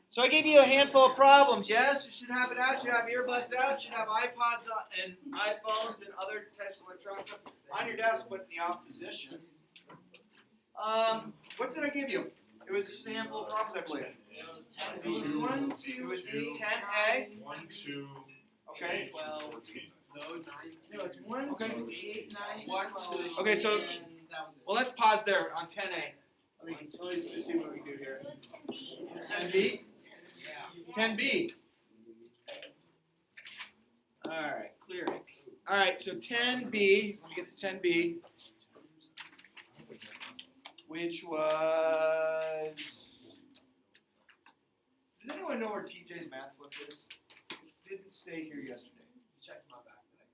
So I gave you a handful of problems, yes? You should have it out, you should have earbuds out, you should have iPods and iPhones and other types of electronic stuff on your desk, but in the off position. What did I give you? It was just a handful of problems, I believe. It was 1, 2, it was 10A. 1, 2, Okay. 12. No, it's 1, Okay. 2, 8, 9, 1, 12. 2. Okay, so, And that was it. well, let's pause there on 10A. Let me just see what we can do here. 10B? Yeah. 10B. Alright, clearing. Alright, so 10B, let me get to 10B, which was, does anyone know where TJ's math book is? It didn't stay here yesterday. Check my backpack.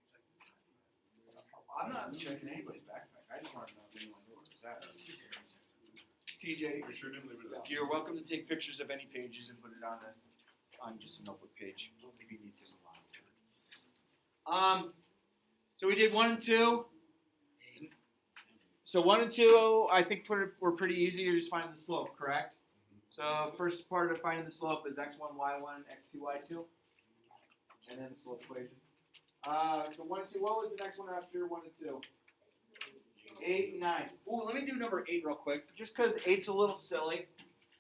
I'm not checking anybody's backpack. I just want to know if anyone knew where it was at. TJ, You sure didn't leave it out? you're welcome to take pictures of any pages and put it on just a notebook page if you need to. So we did 1 and 2. So 1 and 2, I think were pretty easy. You're just finding the slope, correct? So first part of finding the slope is x1, y1, x2, y2, and then the slope equation. So 1 and 2. What was the next one after 1 and 2? 8 and 9. Ooh, let me do number 8 real quick, just because 8's a little silly.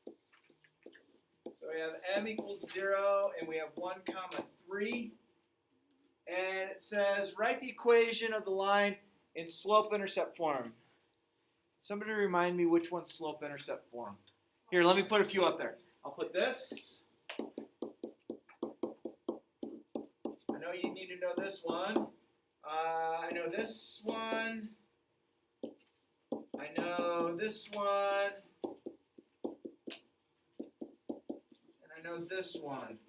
So we have m equals 0, and we have 1 comma 3. And it says, write the equation of the line in slope-intercept form. Somebody remind me which one's slope-intercept form. Here, let me put a few up there. I'll put this. I know you need to know this one. I know this one. I know this one. And I know this one.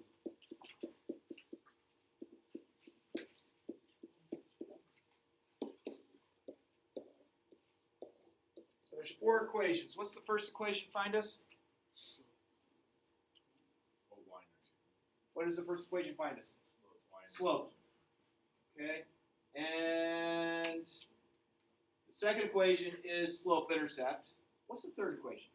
So there's 4 equations. What's the first equation find us? What does the first equation find us? Slope. Okay. And the second equation is slope-intercept. What's the third equation?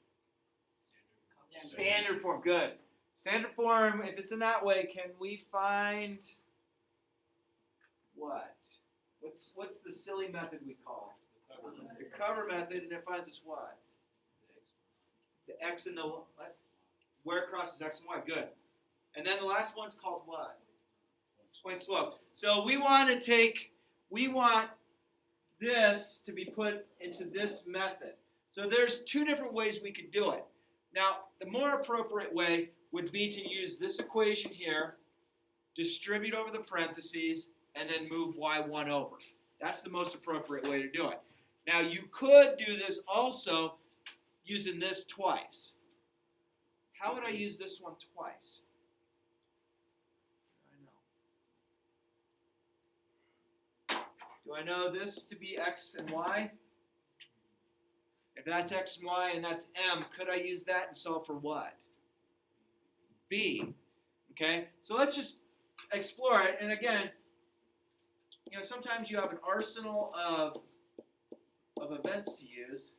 Standard form. Good. Standard form, if it's in that way, can we find what? What's the silly method we call? The cover method, and it finds us what? The x and the what? Where crosses x and y. Good. And then the last one's called what? Point slope. So we want this to be put into this method. So there's 2 different ways we could do it. Now, the more appropriate way would be to use this equation here, distribute over the parentheses, and then move y1 over. That's the most appropriate way to do it. Now, you could do this also using this twice. How would I use this one twice? Do I know this to be x and y? If that's x and y and that's m, could I use that and solve for what? B. Okay, so let's just explore it. And again, sometimes you have an arsenal of events to use.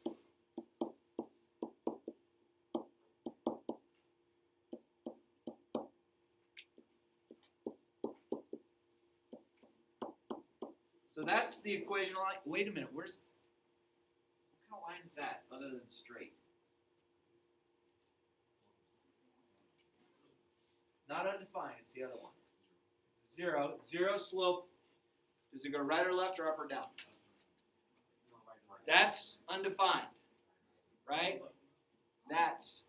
So that's the equation line. Wait a minute, what kind of line is that other than straight? It's not undefined, it's the other one. It's 0. 0 slope. Does it go right or left or up or down? That's undefined, right? That's,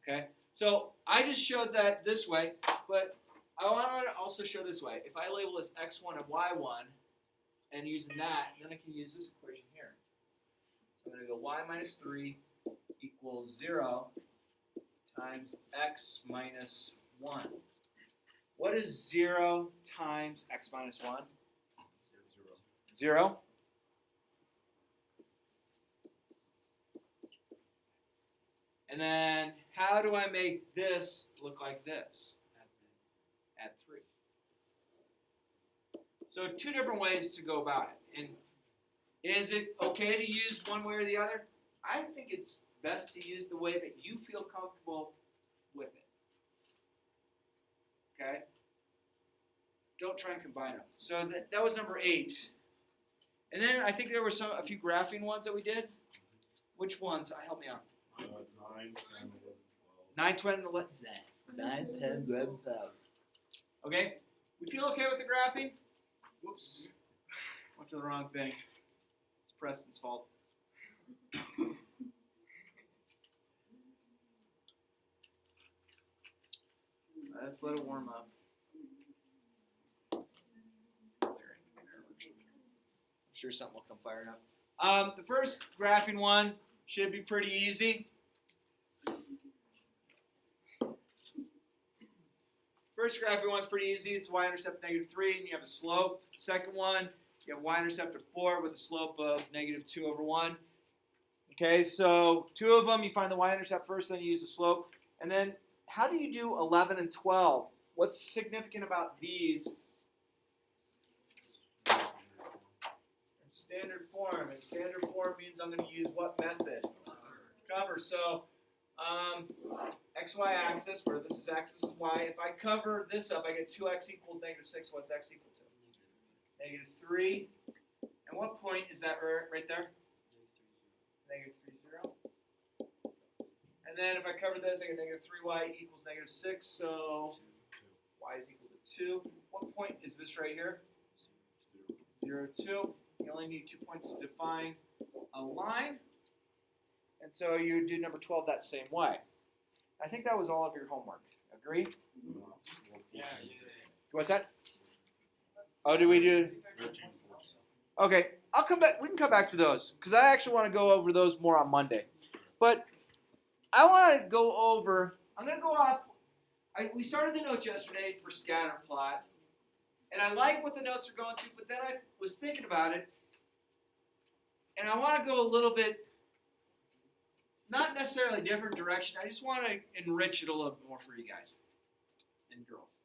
okay? So I just showed that this way, but I want to also show this way. If I label this x1 and y1, and using that, then I can use this equation here. So I'm going to go y minus 3 equals 0 times x minus 1. What is 0 times x minus 1? 0. And then how do I make this look like this? Add 3. So 2 different ways to go about it. And is it okay to use one way or the other? I think it's best to use the way that you feel comfortable with it. Okay? Don't try and combine them. So that was number 8. And then I think there were a few graphing ones that we did. Which ones? Help me out. 9, 10, 11, 9, 10, 11. 9, 10, 11, 12. Okay? We feel okay with the graphing? Whoops. Went to the wrong thing. It's Preston's fault. Let's let it warm up. I'm sure something will come firing up. The first graphing one should be pretty easy. First graphing one's pretty easy. It's y-intercept -3, and you have a slope. Second one, you have y-intercept of 4 with a slope of -2 over 1. Okay, so 2 of them, you find the y-intercept first, then you use the slope. And then, how do you do 11 and 12? What's significant about these? Standard form. And standard form means I'm going to use what method? Cover. So, xy axis, where this is x, this is y. If I cover this up, I get 2x equals -6. What's x equal to? -3. And what point is that right there? -3, 0. And then if I cover this, I get -3y equals -6. So y is equal to 2. What point is this right here? 0, 2. You only need 2 points to define a line. And so you do number 12 that same way. I think that was all of your homework. Agree? Yeah. What's that? Oh, do we do? 13, 14. Okay, I'll come back. We can come back to those because I actually want to go over those more on Monday. But I want to go over. I'm going to go off. We started the notes yesterday for scatter plot, and I like what the notes are going to. But then I was thinking about it, and I want to go a little bit, not necessarily a different direction. I just want to enrich it a little bit more for you guys and girls.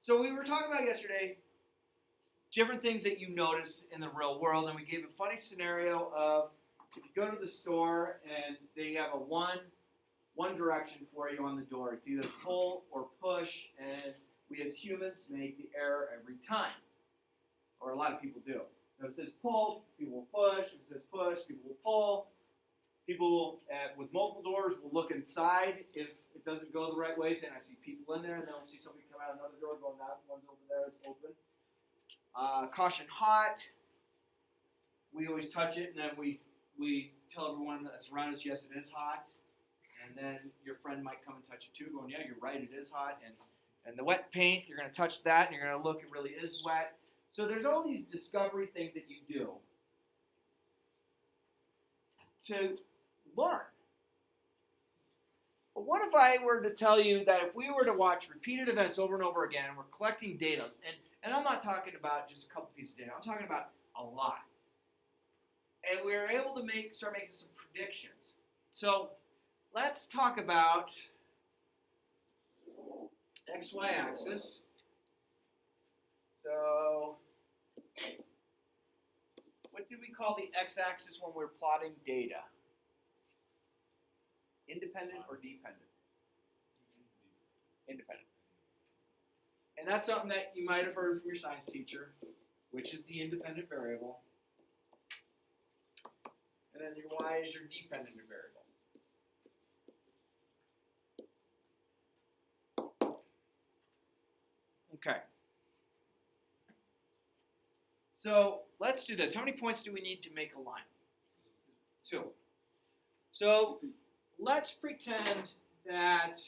So we were talking about yesterday different things that you notice in the real world, and we gave a funny scenario of if you go to the store and they have a one direction for you on the door. It's either pull or push, and we as humans make the error every time, or a lot of people do. So it says pull, people will push. It says push, people will pull. People will, with multiple doors, will look inside if it doesn't go the right way, saying I see people in there, and then we'll see somebody come out another door going, that one's over there, it's open. Caution hot. We always touch it, and then we tell everyone that's around us, yes, it is hot. And then your friend might come and touch it too, going, yeah, you're right, it is hot. And the wet paint, you're going to touch that, and you're going to look, it really is wet. So there's all these discovery things that you do to learn. But what if I were to tell you that if we were to watch repeated events over and over again, and we're collecting data, and I'm not talking about just a couple pieces of data, I'm talking about a lot. And we were able to start making some predictions. So let's talk about XY axis. So what did we call the x-axis when we were plotting data? Independent or dependent? Independent. And that's something that you might have heard from your science teacher, which is the independent variable. And then your y is your dependent variable. Okay. So let's do this. How many points do we need to make a line? 2. So let's pretend that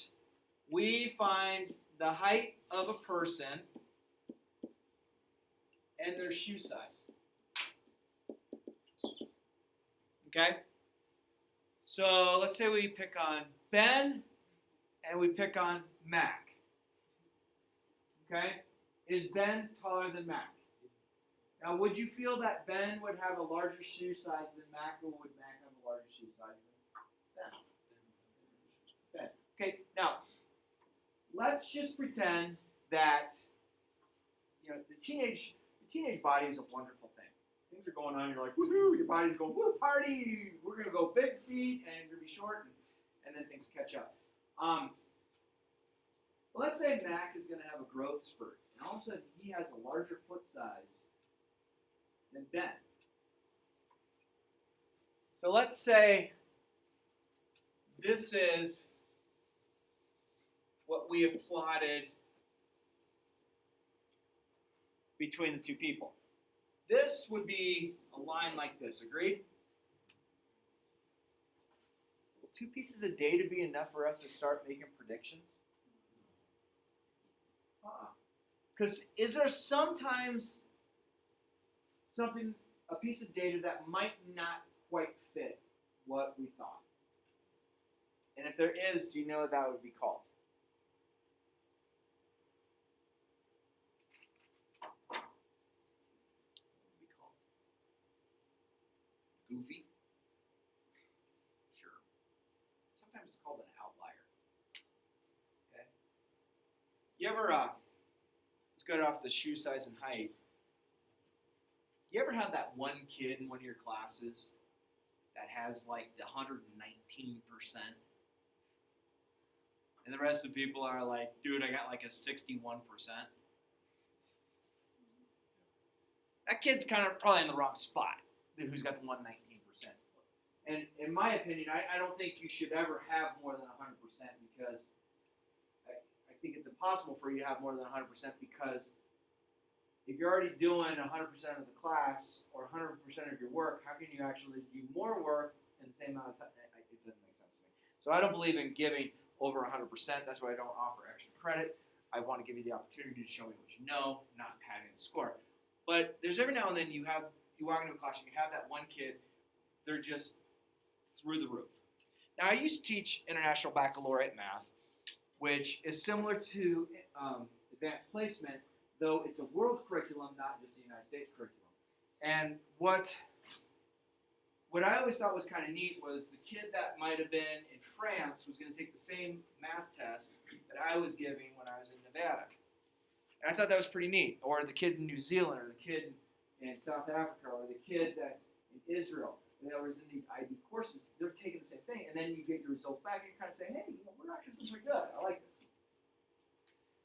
we find the height of a person and their shoe size. Okay? So let's say we pick on Ben and we pick on Mac. Okay? Is Ben taller than Mac? Now, would you feel that Ben would have a larger shoe size than Mac, or would Mac have a larger shoe size than Ben? Okay, now, let's just pretend that, the teenage body is a wonderful thing. Things are going on, you're like, woohoo, your body's going, woo, party, we're going to go big feet, and you're going to be short, and then things catch up. Let's say Mac is going to have a growth spurt, and all of a sudden he has a larger foot size than Ben. So let's say this is what we have plotted between the two people. This would be a line like this, agreed? Will 2 pieces of data be enough for us to start making predictions? Because is there sometimes something, a piece of data that might not quite fit what we thought? And if there is, do you know what that would be called? Goofy? Sure. Sometimes it's called an outlier. Okay. You ever, let's go off the shoe size and height. You ever have that one kid in one of your classes that has like the 119%? And the rest of the people are like, dude, I got like a 61%. That kid's kind of probably in the wrong spot, who's got the 119%. And in my opinion, I don't think you should ever have more than 100% because I think it's impossible for you to have more than 100% because if you're already doing 100% of the class or 100% of your work, how can you actually do more work in the same amount of time? It doesn't make sense to me. So I don't believe in giving over 100%. That's why I don't offer extra credit. I want to give you the opportunity to show me what you know, not padding the score. But there's every now and then you walk into a class and you have that one kid, they're just through the roof. Now I used to teach International Baccalaureate Math, which is similar to advanced placement, though it's a world curriculum, not just a United States curriculum. And what I always thought was kind of neat was the kid that might have been in France was going to take the same math test that I was giving when I was in Nevada. And I thought that was pretty neat. Or the kid in New Zealand, or the kid in South Africa, or the kid that's in Israel, that was in these IB courses. They're taking the same thing. And then you get your results back, and you're kind of saying, hey, we're actually doing pretty good. I like this.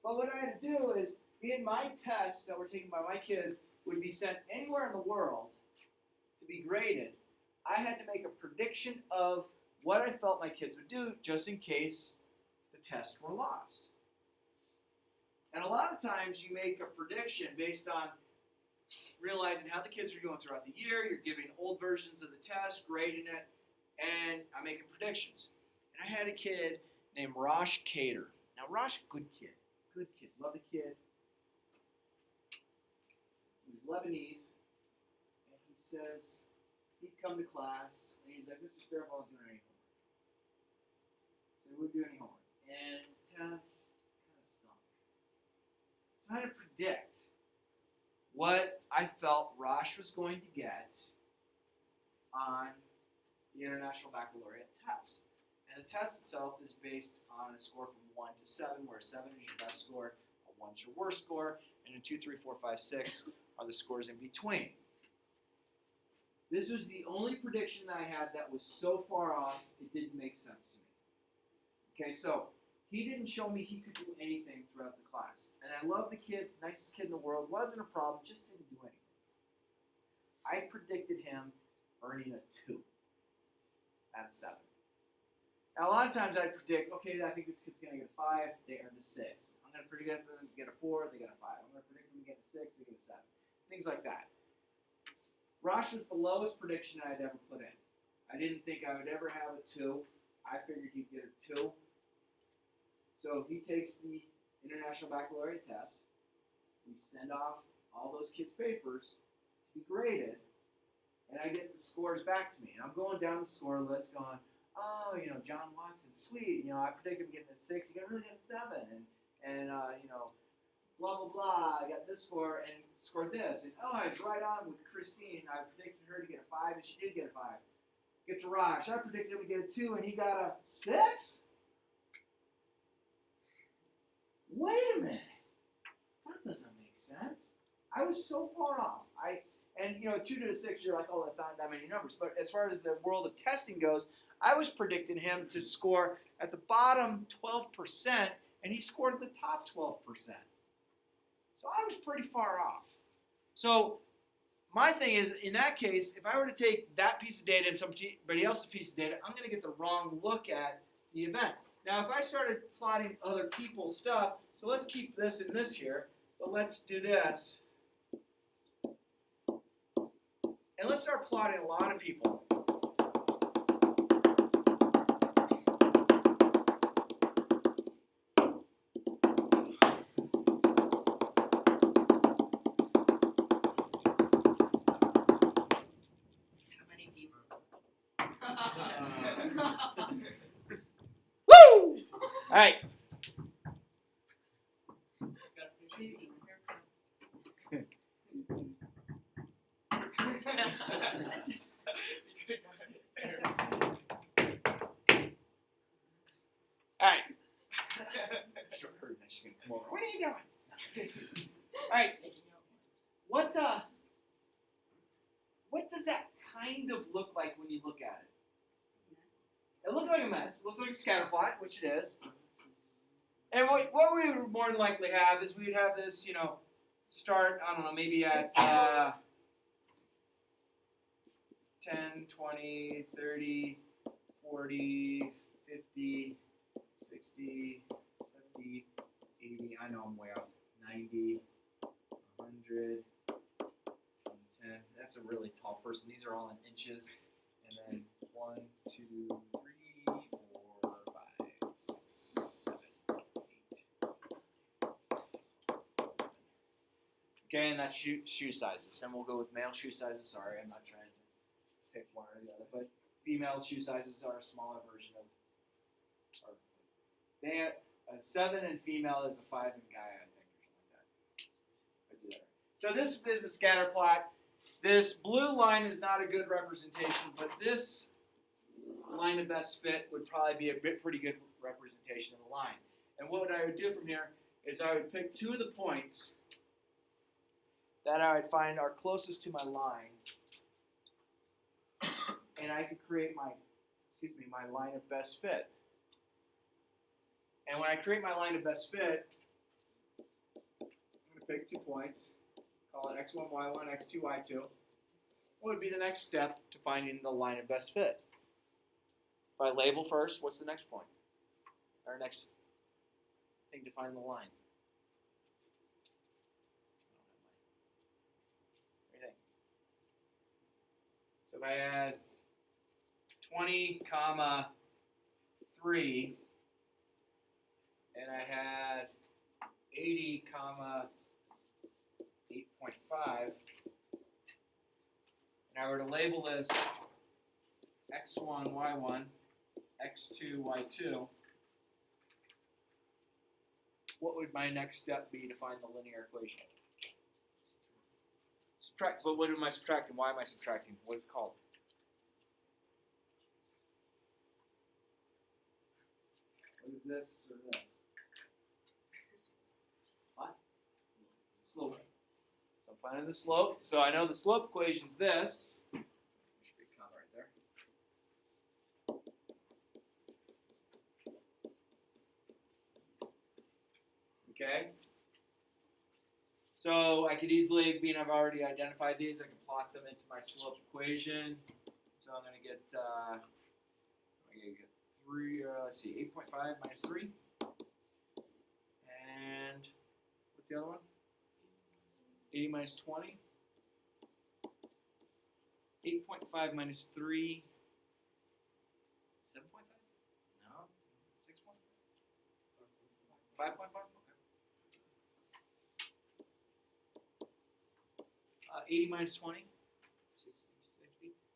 But what I had to do is, being my tests that were taken by my kids would be sent anywhere in the world to be graded, I had to make a prediction of what I felt my kids would do just in case the tests were lost. And a lot of times you make a prediction based on realizing how the kids are doing throughout the year. You're giving old versions of the test, grading it, and I'm making predictions. And I had a kid named Rosh Kader. Now, Rosh, good kid. Love the kid. He was Lebanese, and he says he'd come to class, and he's like, Mr. Sparrow, I'm doing any homework. So he wouldn't do any homework. And his test kind of stunk. So I had to predict what I felt Rosh was going to get on the International Baccalaureate test. And the test itself is based on a score from 1 to 7, where 7 is your best score, a 1's your worst score, and a 2, 3, 4, 5, 6 are the scores in between. This was the only prediction that I had that was so far off, it didn't make sense to me. Okay, so he didn't show me he could do anything throughout the class. And I love the kid, nicest kid in the world, wasn't a problem, just didn't do anything. I predicted him earning a 2 out of 7. Now, a lot of times I predict, okay, I think this kid's going to get a 5, they earned a 6. I'm going to predict them to get a 4, they get a 5. I'm going to predict them to get a 6, they get a 7. Things like that. Rosh was the lowest prediction I'd ever put in. I didn't think I would ever have a 2. I figured he'd get a 2. So he takes the International Baccalaureate test. We send off all those kids' papers to be graded, and I get the scores back to me. And I'm going down the score list going, oh, John Watson, sweet. I predicted him getting a 6. He really got a 7. And blah, blah, blah. I got this score and scored this. And, oh, I was right on with Christine. I predicted her to get a 5, and she did get a 5. Get to Raj. I predicted him to get a 2, and he got a 6? Wait a minute. That doesn't make sense. I was so far off. And 2 to the 6, you're like, oh, that's not that many numbers. But as far as the world of testing goes, I was predicting him to score at the bottom 12%, and he scored at the top 12%. So I was pretty far off. So my thing is, in that case, if I were to take that piece of data and somebody else's piece of data, I'm going to get the wrong look at the event. Now, if I started plotting other people's stuff, so let's keep this and this here, but let's do this. And let's start plotting a lot of people. Woo! All right. All right. Sure, her and she's gonna come over. What are you doing? All right. What does that kind of look like when you look at it? It looks like a mess. It looks like a scatter plot, which it is. And what we would more than likely have is we'd have this, start, I don't know, maybe at 10, 20, 30, 40, 50, 60, 70, 80, I know I'm way off, 90, 100, 110. That's a really tall person. These are all in inches. And then 1, 2, 3, 4, 5, 6, 7, 8. Okay, and that's shoe sizes. And we'll go with male shoe sizes. Sorry, I'm not trying to pick one or the other. But female shoe sizes are a smaller version of. A 7 in female is a 5 in guy, I think, or something like that. I do that. So this is a scatter plot. This blue line is not a good representation, but this line of best fit would probably be a pretty good representation of the line. And what I would do from here is I would pick 2 of the points that I would find are closest to my line, and I could create my line of best fit. And when I create my line of best fit, I'm going to pick 2 points, call it x1, y1, x2, y2. What would be the next step to finding the line of best fit? If I label first, what's the next point? Our next thing to find the line. What do you think? So if I add 20, 3, and I had 80, 8.5, and I were to label this x1, y1, x2, y2, what would my next step be to find the linear equation? Subtract. But what am I subtracting? Why am I subtracting? What's it called? What is this or this? What? Slope. So I'm finding the slope. So I know the slope equation is this. There should be a comma right there. Okay. So I could easily, being I've already identified these, I can plot them into my slope equation. So I'm going to get 3, let's see, 8.5 minus 3. And what's the other one? 80 minus 20. 8.5 minus 3. 7.5? No. 6.5? 5.5? Okay. 80 minus 20? 60.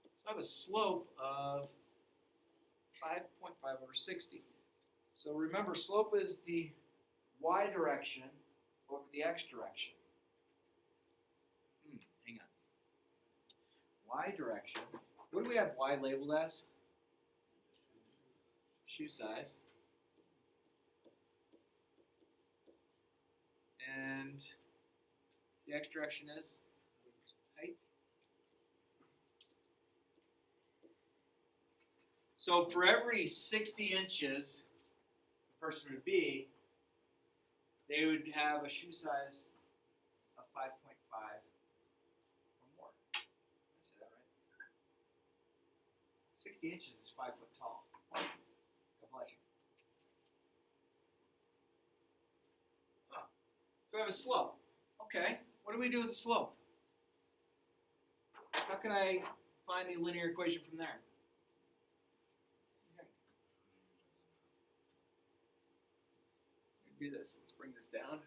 So I have a slope of 5.5 over 60. So remember, slope is the y direction over the x direction. Hang on. Y direction. What do we have y labeled as? Shoe size. And the x direction is height. So for every 60 inches the person would be, they would have a shoe size of 5.5 or more. Did I say that right? 60 inches is 5 foot tall. God bless you. Huh. So we have a slope. Okay, what do we do with the slope? How can I find the linear equation from there? Do this. Let's bring this down.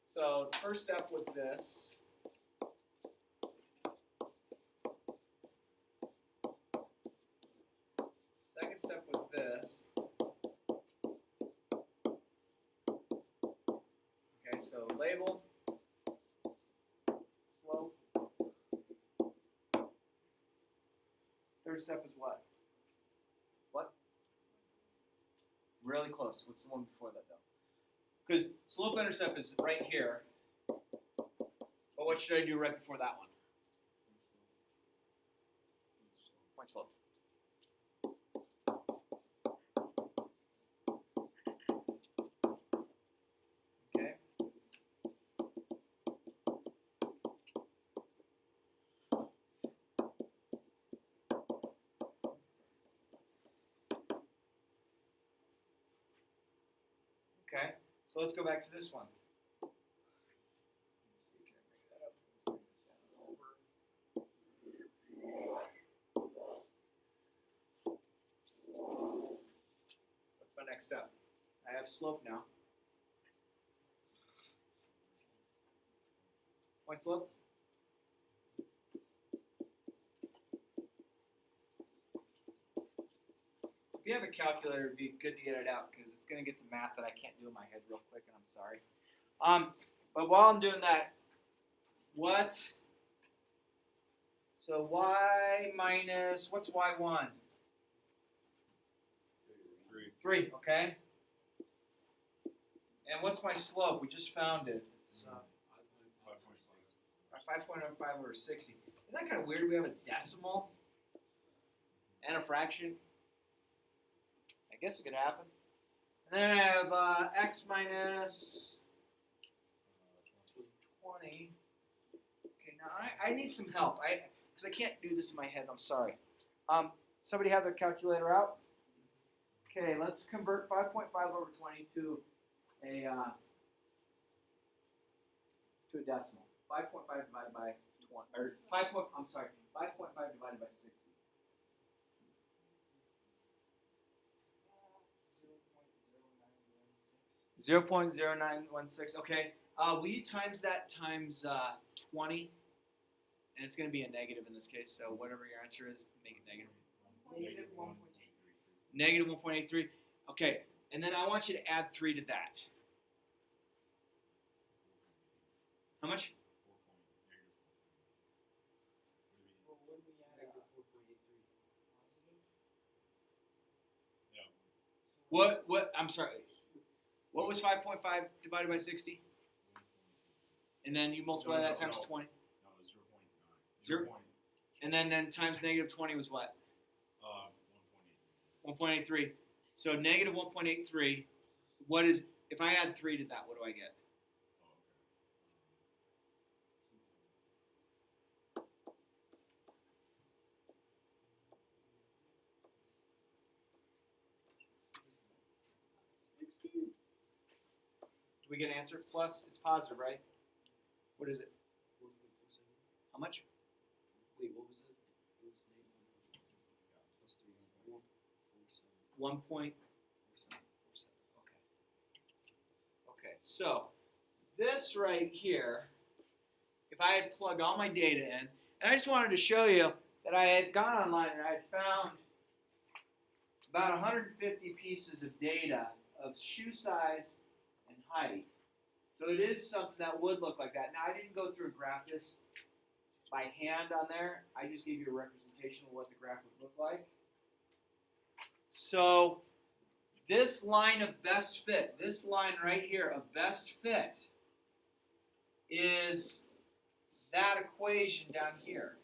So the first step was this. Second step was this. Okay, so label, slope. Third step is what? What? Really close. What's the one before that, though? Because slope-intercept is right here. But what should I do right before that one? Point slope. Okay. Okay, so let's go back to this one. Let's see, can I bring that up? Let's bring this down over. What's my next step? I have slope now. Point slope. If you have a calculator, it'd be good to get it out because it's going to get to math that I can't do in my head real quick, and I'm sorry. But while I'm doing that, what? So y minus, what's y1? 3, okay. And what's my slope? We just found it. It's 5.05 over 60. Isn't that kind of weird? We have a decimal and a fraction. I guess it could happen. And then I have x minus 20. Okay, now I need some help. Because I can't do this in my head. I'm sorry. Somebody have their calculator out? Okay, let's convert 5.5 over 20 to a decimal. 5.5 divided by 20, or 5. I'm sorry, 5.5 divided by 60. 0.0916. Okay. Will you times that times 20? And it's going to be a negative in this case. So whatever your answer is, make it negative. Negative 1.83. Okay. And then I want you to add 3 to that. How much? What? I'm sorry. What was 5.5 divided by 60? And then you multiply that times 20. No, 0.9. 0. And then times negative 20 was what? 1.83. So negative 1.83. What is, if I add 3 to that, what do I get? Do we get an answer? Plus, it's positive, right? What is it? How much? Wait, what was it? It was plus 3. 1.47. Okay, so this right here, if I had plugged all my data in, and I just wanted to show you that I had gone online and I had found about 150 pieces of data of shoe size and height. So it is something that would look like that. Now I didn't go through and graph this by hand on there. I just gave you a representation of what the graph would look like. So this line of best fit, this line right here of best fit, is that equation down here.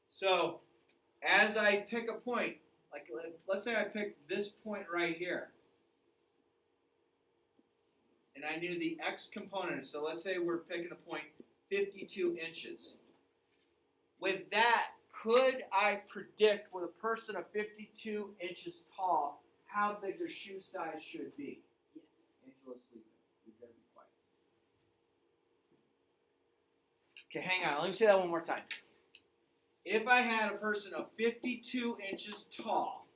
So as I pick a point, like let's say I pick this point right here, and I knew the x component, so let's say we're picking a point 52 inches. With that, could I predict with a person of 52 inches tall how big their shoe size should be? Yes. Angela's sleeping. You better be quiet. Okay, hang on. Let me say that one more time. If I had a person of 52 inches tall,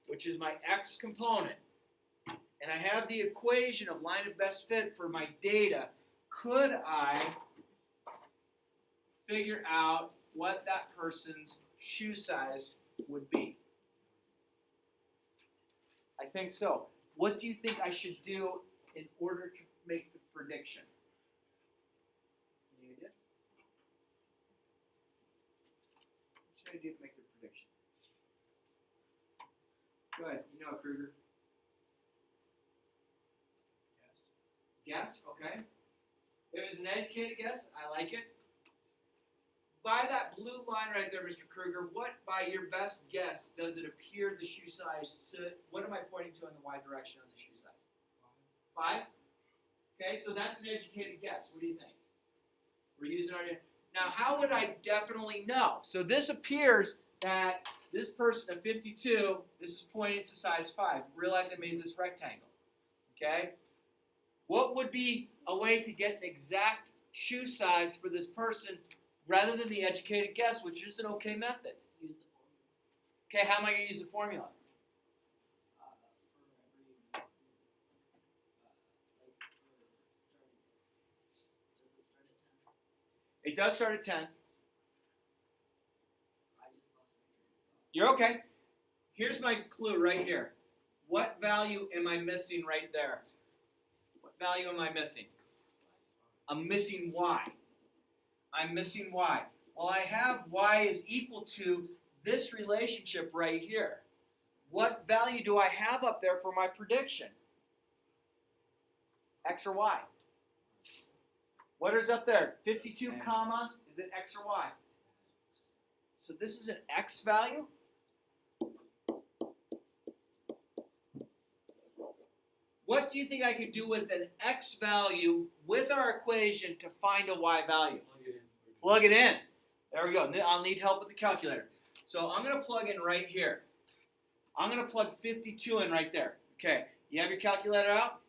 which is my x component, and I have the equation of line of best fit for my data, could I figure out what that person's shoe size would be? I think so. What do you think I should do in order to make the prediction? Any idea? What should I do to make the prediction? Go ahead. You know it, Kruger. Guess, okay. If it's an educated guess, I like it. By that blue line right there, Mr. Kruger, what, by your best guess, does it appear the shoe size? What am I pointing to in the y direction on the shoe size? 5? Okay, so that's an educated guess. What do you think? We're using our... Now, how would I definitely know? So this appears that this person of 52, this is pointing to size 5. Realize I made this rectangle. Okay? What would be a way to get an exact shoe size for this person rather than the educated guess, which is an okay method? Use the formula. Okay, how am I going to use the formula? For every, It does start at 10. I just lost my train of thought. You're okay. Here's my clue right here. What value am I missing right there? What value am I missing? I'm missing y. I'm missing y. Well, I have y is equal to this relationship right here. What value do I have up there for my prediction? X or y? What is up there? 52 comma, is it x or y? So this is an x value? What do you think I could do with an x value with our equation to find a y value? Plug it in. There we go. I'll need help with the calculator. So I'm going to plug in right here. I'm going to plug 52 in right there. Okay, you have your calculator out?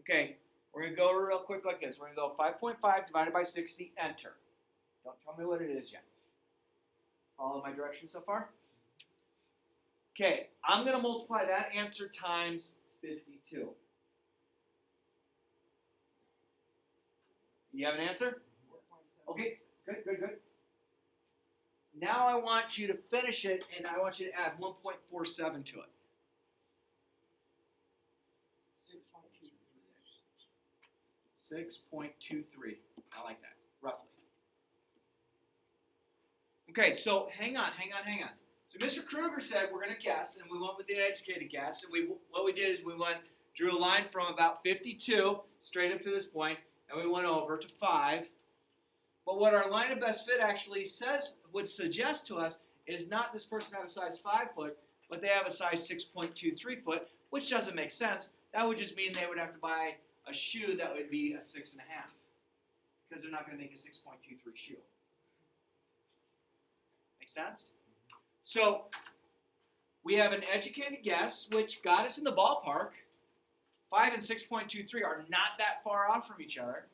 Okay, we're going to go real quick like this. We're going to go 5.5 divided by 60, enter. Don't tell me what it is yet. Follow my direction so far? Okay, I'm going to multiply that answer times 52. You have an answer? Okay, good, good, good. Now I want you to finish it, and I want you to add 1.47 to it. 6.23. I like that, roughly. Okay, so hang on. So Mr. Kruger said we're going to guess, and we went with the educated guess. And what we did is we drew a line from about 52 straight up to this point, and we went over to 5. But what our line of best fit actually would suggest to us is not this person have a size 5 foot, but they have a size 6.23 foot, which doesn't make sense. That would just mean they would have to buy a shoe that would be a 6.5, because they're not going to make a 6.23 shoe. Make sense? So we have an educated guess, which got us in the ballpark. 5 and 6.23 are not that far off from each other.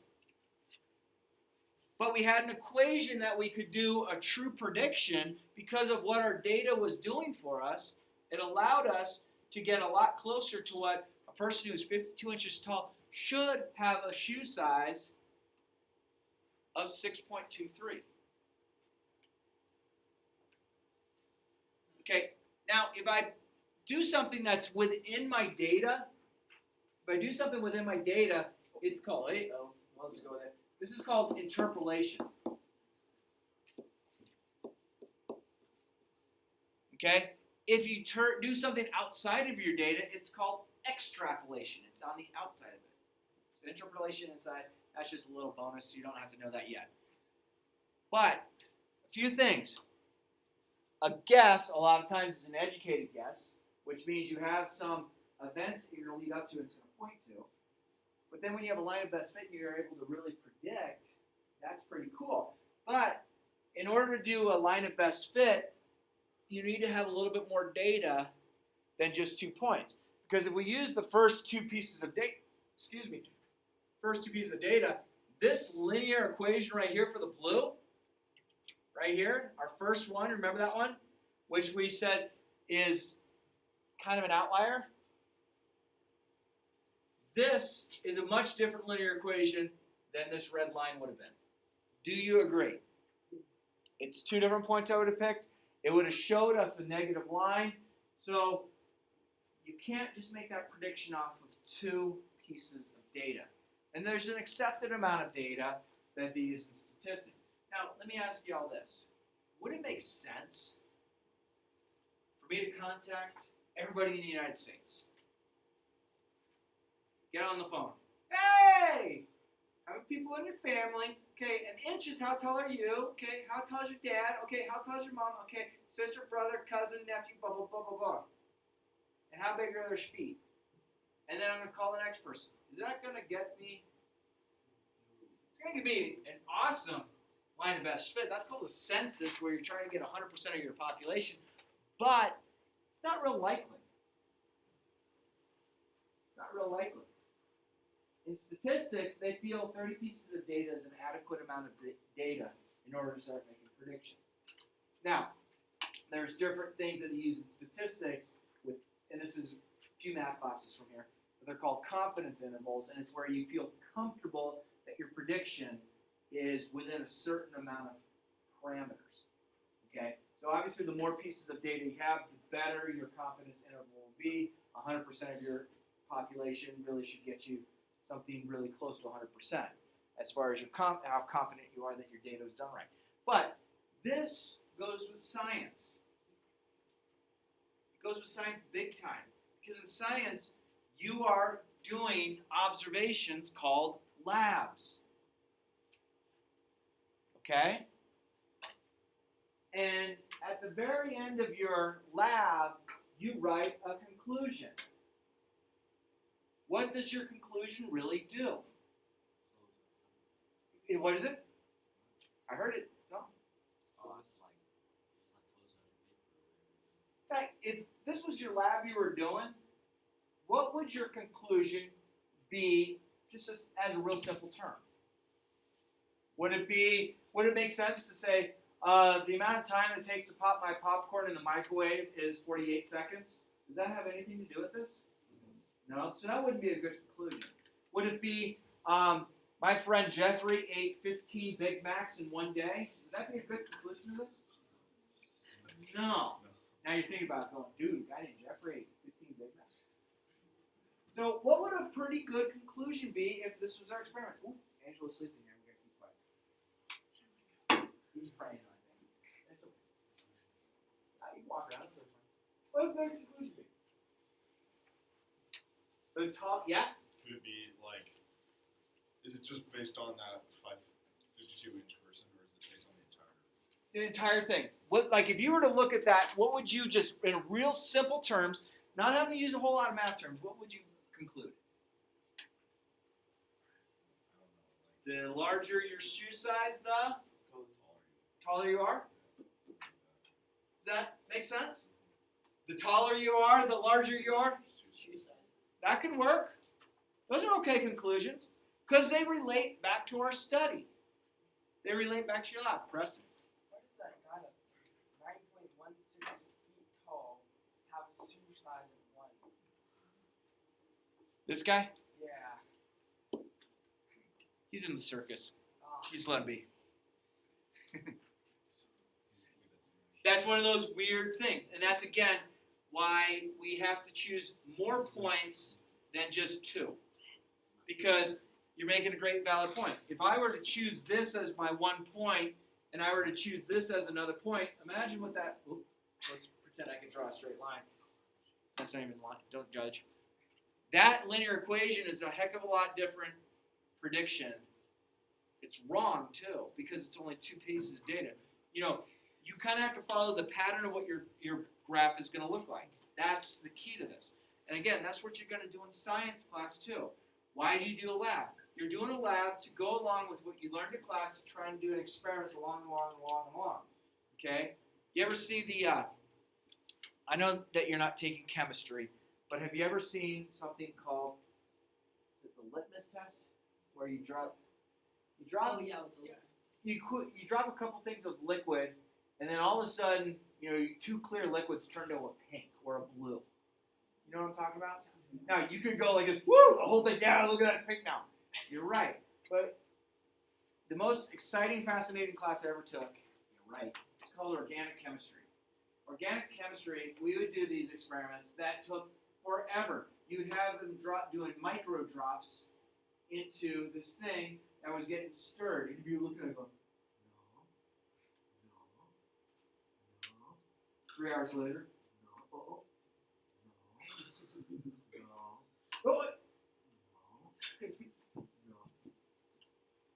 But we had an equation that we could do a true prediction because of what our data was doing for us. It allowed us to get a lot closer to what a person who's 52 inches tall should have a shoe size of 6.23. Okay, now if I do something that's within my data, it's called, let's go with it. This is called interpolation. Okay? If you do something outside of your data, it's called extrapolation. It's on the outside of it. So interpolation inside, that's just a little bonus, so you don't have to know that yet. But a few things. A guess, a lot of times, is an educated guess, which means you have some events that you're going to lead up to and it's going to point to. But then when you have a line of best fit, you're able to really predict. That's pretty cool. But in order to do a line of best fit, you need to have a little bit more data than just 2 points. Because if we use the first two pieces of data, this linear equation right here for the blue, right here, our first one, remember that one? Which we said is kind of an outlier. This is a much different linear equation than this red line would have been. Do you agree? It's 2 different points I would have picked. It would have showed us a negative line. So you can't just make that prediction off of 2 pieces of data. And there's an accepted amount of data that they use in statistics. Now, let me ask you all this. Would it make sense for me to contact everybody in the United States? Get on the phone. Hey! How many people in your family? Okay, an inch is how tall are you? Okay, how tall is your dad? Okay, how tall is your mom? Okay, sister, brother, cousin, nephew, blah, blah, blah, blah, blah. And how big are their feet? And then I'm going to call the next person. Is that going to get me? It's going to give me an awesome line of best fit. That's called a census, where you're trying to get 100% of your population. But it's not real likely. Not real likely. In statistics, they feel 30 pieces of data is an adequate amount of data in order to start making predictions. Now, there's different things that they use in statistics with, and this is a few math classes from here, but they're called confidence intervals, and it's where you feel comfortable that your prediction is within a certain amount of parameters. Okay? So obviously, the more pieces of data you have, the better your confidence interval will be. 100% of your population really should get you something really close to 100% as far as how confident you are that your data is done right. But this goes with science. It goes with science big time. Because in science, you are doing observations called labs. Okay? And at the very end of your lab, you write a conclusion. What does your conclusion really do? What is it? I heard it. So. If this was your lab you were doing, what would your conclusion be, just as a real simple term? Would it make sense to say, the amount of time it takes to pop my popcorn in the microwave is 48 seconds? Does that have anything to do with this? No, so that wouldn't be a good conclusion. Would it be, my friend Jeffrey ate 15 Big Macs in one day? Would that be a good conclusion to this? No. Now you're thinking about it going, dude, guy named Jeffrey ate 15 Big Macs. So what would a pretty good conclusion be if this was our experiment? Ooh, Angela's sleeping here. We're going to keep quiet. He's praying, I think. It's okay. You can walk around. What would the conclusion be? The top, yeah? Could it be like, is it just based on that 52-inch person, or is it based on the The entire entire? thing. What, like, if you were to look at that, what would you just, in real simple terms, not having to use a whole lot of math terms, what would you conclude? I don't know. The larger your shoe size, the taller you are? Does that make sense? The taller you are, the larger you are? That can work. Those are okay conclusions because they relate back to our study. They relate back to your lab. Preston. Why does that guy that's 9.16 feet tall have a shoe size of 1? This guy? Yeah. He's in the circus. Ah. Just let him be. That's one of those weird things. And that's, again, why we have to choose more points than just 2. Because you're making a great valid point. If I were to choose this as my 1 point, and I were to choose this as another point, imagine what that, let's pretend I can draw a straight line. That's not even line. Don't judge. That linear equation is a heck of a lot different prediction. It's wrong too because it's only two pieces of data. You know, you kind of have to follow the pattern of what your graph is going to look like. That's the key to this. And again, that's what you're going to do in science class too. Why do you do a lab? You're doing a lab to go along with what you learned in class to try and do an experiment along. Okay? You ever see the, I know that you're not taking chemistry, but have you ever seen something called, is it the litmus test? Where you drop Oh, yeah, with the you drop a couple things of liquid, and then all of a sudden, you know, two clear liquids turn to a pink or a blue. You know what I'm talking about? Now, you could go like this, woo, the whole thing, yeah, look at that pink now. You're right. But the most exciting, fascinating class I ever took, you're right, it's called organic chemistry. Organic chemistry, we would do these experiments that took forever. You'd have them doing micro drops into this thing that was getting stirred. And you'd be looking at it going, no. 3 hours later, no. Oh, no.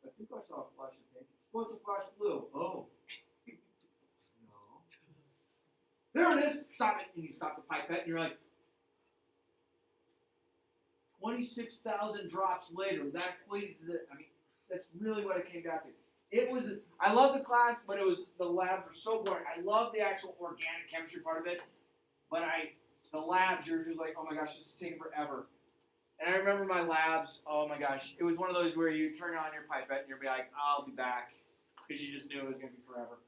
I think I saw a flash of pink. It's supposed to flash blue. Oh. No. There it is. Stop it. And you stop the pipette and you're like, 26,000 drops later. That equated to the, I mean, that's really what it came down to. It was, I love the class, but it was, the labs were so boring. I love the actual organic chemistry part of it, but the labs, you're just like, oh my gosh, this is taking forever. And I remember my labs, oh my gosh, it was one of those where you turn on your pipette and you'll be like, I'll be back, because you just knew it was going to be forever.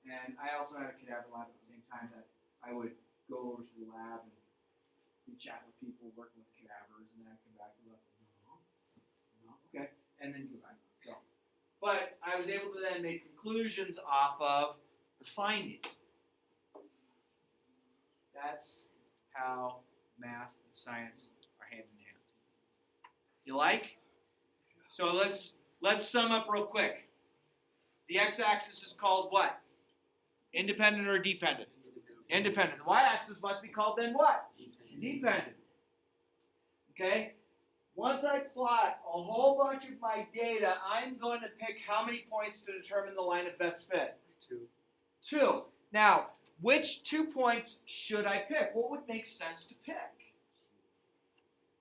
And I also had a cadaver lab at the same time that I would go over to the lab and be chatting with people, working with cadavers, and then I'd come back and be like, no, okay, and then go back. So, but I was able to then make conclusions off of the findings. That's how math and science are hand in hand. You like? So let's sum up real quick. The x-axis is called what? Independent or dependent? Independent. The y-axis must be called then what? Dependent. Okay? Once I plot a whole bunch of my data, I'm going to pick how many points to determine the line of best fit? 2. Now, which 2 points should I pick? What would make sense to pick?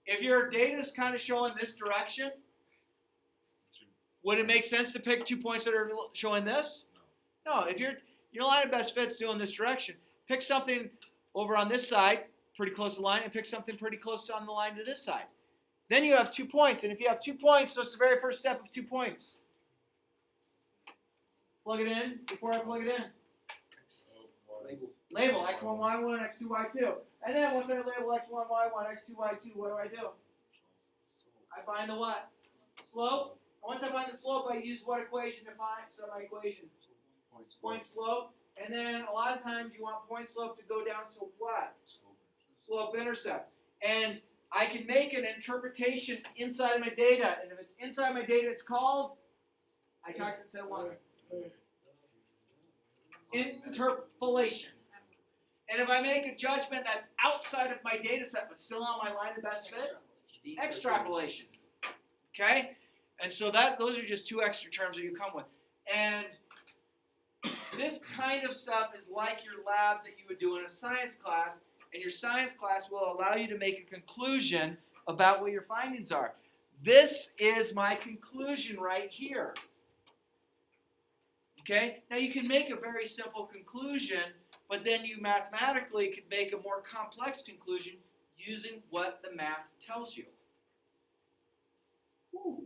If your data is kind of showing this direction, would it make sense to pick 2 points that are showing this? No. If your line of best fit's doing this direction, pick something over on this side, pretty close to the line, and pick something pretty close on the line to this side. Then you have 2 points, and if you have 2 points, what's the very first step of 2 points? Plug it in before I plug it in. Label x1, y1, x2, y2. And then once I label x1, y1, x2, y2, what do? I find the what? Slope. And once I find the slope, I use what equation to find? So my equation. Point slope. And then a lot of times you want point slope to go down to what? Slope intercept. And I can make an interpretation inside of my data. And if it's inside my data, it's called, I talked to it once, interpolation. And if I make a judgment that's outside of my data set but still on my line of best fit, extrapolation. Okay? And so those are just 2 extra terms that you come with. And this kind of stuff is like your labs that you would do in a science class, and your science class will allow you to make a conclusion about what your findings are. This is my conclusion right here. Okay? Now you can make a very simple conclusion, but then you mathematically could make a more complex conclusion using what the math tells you. Woo.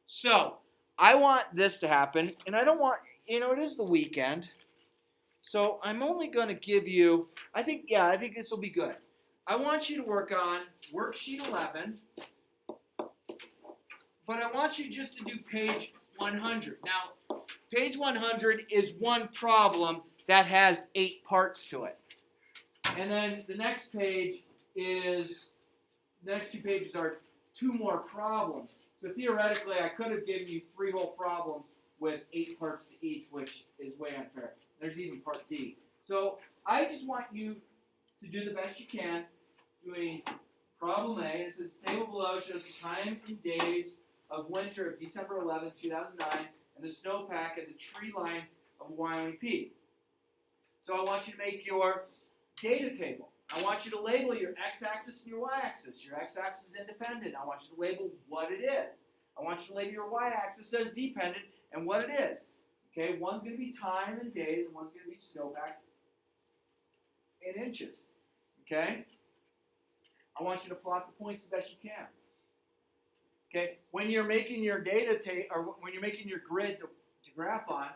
So, I want this to happen, and I don't want, it is the weekend, so I'm only going to give you, I think this will be good. I want you to work on worksheet 11, but I want you just to do page 100. Now, page 100 is one problem that has 8 parts to it. And then the next page is, the next 2 pages are 2 more problems. So theoretically, I could have given you 3 whole problems with 8 parts to each, which is way unfair. There's even part D. So I just want you to do the best you can doing problem A. It says the table below shows the time and days of winter of December 11, 2009, and the snowpack at the tree line of Wyoming Peak. So I want you to make your data table. I want you to label your x-axis and your y-axis. Your x-axis is independent. I want you to label what it is. I want you to label your y-axis as dependent and what it is. Okay, one's going to be time and days, and one's going to be snowpack in inches. Okay? I want you to plot the points the best you can. Okay? When you're making your data or when you're making your grid to graph on,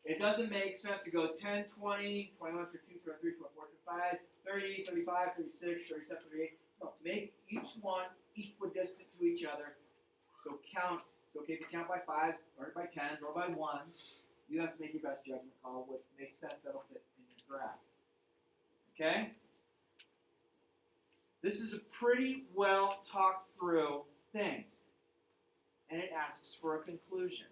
it doesn't make sense to go 10, 20, 21, 22, 23, 24, 25, 30, 35, 36, 37, 38. No, make each one equidistant to each other. So count. It's okay if you count by 5s, or by 10s, or by 1s. You have to make your best judgment call. What makes sense that'll fit in your graph. Okay? This is a pretty well talked through thing. And it asks for a conclusion.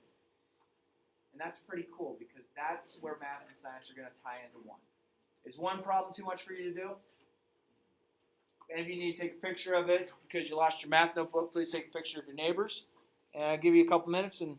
And that's pretty cool because that's where math and science are going to tie into one. Is one problem too much for you to do? If you need to take a picture of it because you lost your math notebook, please take a picture of your neighbors. And I'll give you a couple minutes and